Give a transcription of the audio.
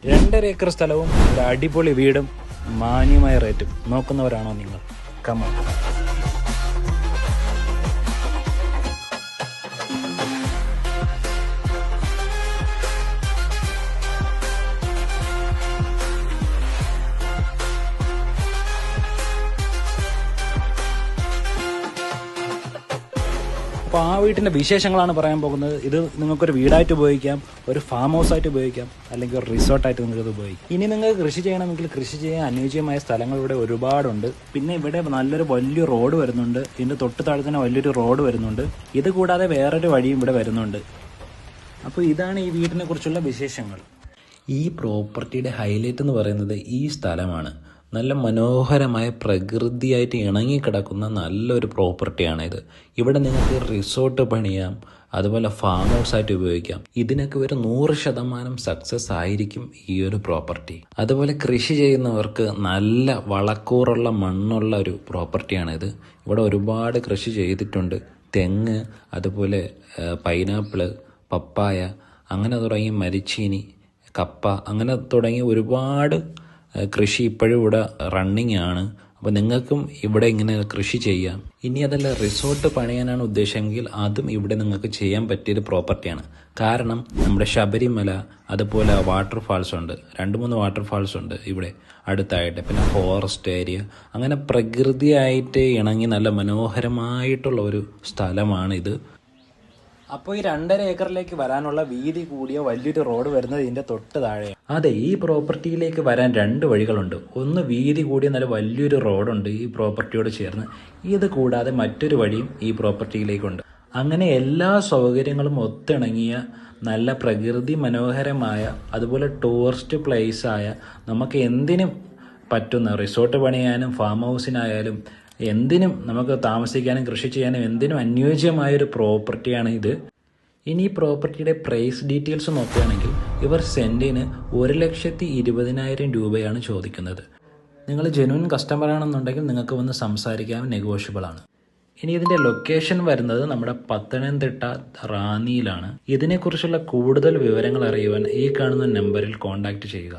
2.5 acre സ്ഥലവും ഒരു അടിപൊളി വീടും മാന്യമായ റേറ്റും നോക്കുന്നവരാണോ നിങ്ങൾ? കമോൺ. അപ്പോൾ ആ വീട്ടിൻ്റെ വിശേഷങ്ങളാണ് പറയാൻ പോകുന്നത്. ഇത് നിങ്ങൾക്കൊരു വീടായിട്ട് ഉപയോഗിക്കാം, ഒരു ഫാം ഹൗസ് ആയിട്ട് ഉപയോഗിക്കാം, അല്ലെങ്കിൽ ഒരു റിസോർട്ടായിട്ട് നിങ്ങൾക്കത് ഉപയോഗിക്കാം. ഇനി നിങ്ങൾക്ക് കൃഷി ചെയ്യണമെങ്കിൽ കൃഷി ചെയ്യാൻ അനുയോജ്യമായ സ്ഥലങ്ങൾ ഇവിടെ ഒരുപാടുണ്ട്. പിന്നെ ഇവിടെ വലിയ റോഡ് വരുന്നുണ്ട്. ഇതിൻ്റെ തൊട്ട് താഴെ തന്നെ വലിയൊരു റോഡ് വരുന്നുണ്ട്. ഇത് കൂടാതെ വേറൊരു വഴിയും ഇവിടെ വരുന്നുണ്ട്. അപ്പോൾ ഇതാണ് ഈ വീടിനെ കുറിച്ചുള്ള വിശേഷങ്ങൾ. ഈ പ്രോപ്പർട്ടിയുടെ ഹൈലൈറ്റ് എന്ന് പറയുന്നത് ഈ സ്ഥലമാണ്. നല്ല മനോഹരമായ പ്രകൃതിയായിട്ട് ഇണങ്ങിക്കിടക്കുന്ന നല്ലൊരു പ്രോപ്പർട്ടിയാണിത്. ഇവിടെ നിങ്ങൾക്ക് റിസോർട്ട് പണിയാം, അതുപോലെ ഫാം ഹൗസ് ആയിട്ട് ഉപയോഗിക്കാം. ഇതിനൊക്കെ ഒരു 100% സക്സസ് ആയിരിക്കും ഈ ഒരു പ്രോപ്പർട്ടി. അതുപോലെ കൃഷി ചെയ്യുന്നവർക്ക് നല്ല വളക്കൂറുള്ള മണ്ണുള്ള ഒരു പ്രോപ്പർട്ടിയാണിത്. ഇവിടെ ഒരുപാട് കൃഷി ചെയ്തിട്ടുണ്ട്. തെങ്ങ്, അതുപോലെ പൈനാപ്പിള്, പപ്പായ, അങ്ങനെ തുടങ്ങി മരിച്ചീനി, കപ്പ, അങ്ങനെ തുടങ്ങി ഒരുപാട് കൃഷി ഇപ്പോഴും ഇവിടെ റണ്ണിങ് ആണ്. അപ്പോൾ നിങ്ങൾക്കും ഇവിടെ ഇങ്ങനെ കൃഷി ചെയ്യാം. ഇനി അതല്ല റിസോർട്ട് പണിയാനാണ് ഉദ്ദേശമെങ്കിൽ അതും ഇവിടെ നിങ്ങൾക്ക് ചെയ്യാൻ പറ്റിയൊരു പ്രോപ്പർട്ടിയാണ്. കാരണം നമ്മുടെ ശബരിമല, അതുപോലെ വാട്ടർഫാൾസ് ഉണ്ട്, 2-3 വാട്ടർഫാൾസ് ഉണ്ട് ഇവിടെ അടുത്തായിട്ട്. പിന്നെ ഫോറസ്റ്റ് ഏരിയ, അങ്ങനെ പ്രകൃതിയായിട്ട് ഇണങ്ങി നല്ല മനോഹരമായിട്ടുള്ള ഒരു സ്ഥലമാണിത്. അപ്പോൾ ഈ 2.5 ഏക്കറിലേക്ക് വരാനുള്ള വീതി കൂടിയ വലിയൊരു റോഡ് വരുന്നത് ഇതിൻ്റെ തൊട്ട് താഴെ. അതെ, ഈ പ്രോപ്പർട്ടിയിലേക്ക് വരാൻ 2 വഴികളുണ്ട്. ഒന്ന് വീതി കൂടിയ നല്ല വലിയൊരു റോഡുണ്ട് ഈ പ്രോപ്പർട്ടിയോട് ചേർന്ന്. ഇത് കൂടാതെ മറ്റൊരു വഴിയും ഈ പ്രോപ്പർട്ടിയിലേക്കുണ്ട്. അങ്ങനെ എല്ലാ സൗകര്യങ്ങളും ഒത്തിണങ്ങിയ നല്ല പ്രകൃതി മനോഹരമായ, അതുപോലെ ടൂറിസ്റ്റ് പ്ലേസായ, നമുക്ക് എന്തിനും പറ്റുന്ന റിസോർട്ട് പണിയാനും ഫാം ഹൗസിനായാലും എന്തിനും നമുക്ക് താമസിക്കാനും കൃഷി ചെയ്യാനും എന്തിനും അനുയോജ്യമായൊരു പ്രോപ്പർട്ടിയാണ് ഇത്. ഇനി ഈ പ്രോപ്പർട്ടിയുടെ പ്രൈസ് ഡീറ്റെയിൽസ് നോക്കുകയാണെങ്കിൽ ഇവർ സെൻറ്റിന് 1,20,000 രൂപയാണ് ചോദിക്കുന്നത്. നിങ്ങൾ ജെന്യൂൻ കസ്റ്റമർ ആണെന്നുണ്ടെങ്കിൽ നിങ്ങൾക്ക് വന്ന് സംസാരിക്കാൻ നെഗോഷ്യബിൾ ആണ്. ഇനി ഇതിൻ്റെ ലൊക്കേഷൻ വരുന്നത് നമ്മുടെ പത്തനംതിട്ട റാന്നിയിലാണ്. ഇതിനെക്കുറിച്ചുള്ള കൂടുതൽ വിവരങ്ങൾ അറിയുവാൻ ഈ കാണുന്ന നമ്പറിൽ കോൺടാക്റ്റ് ചെയ്യുക.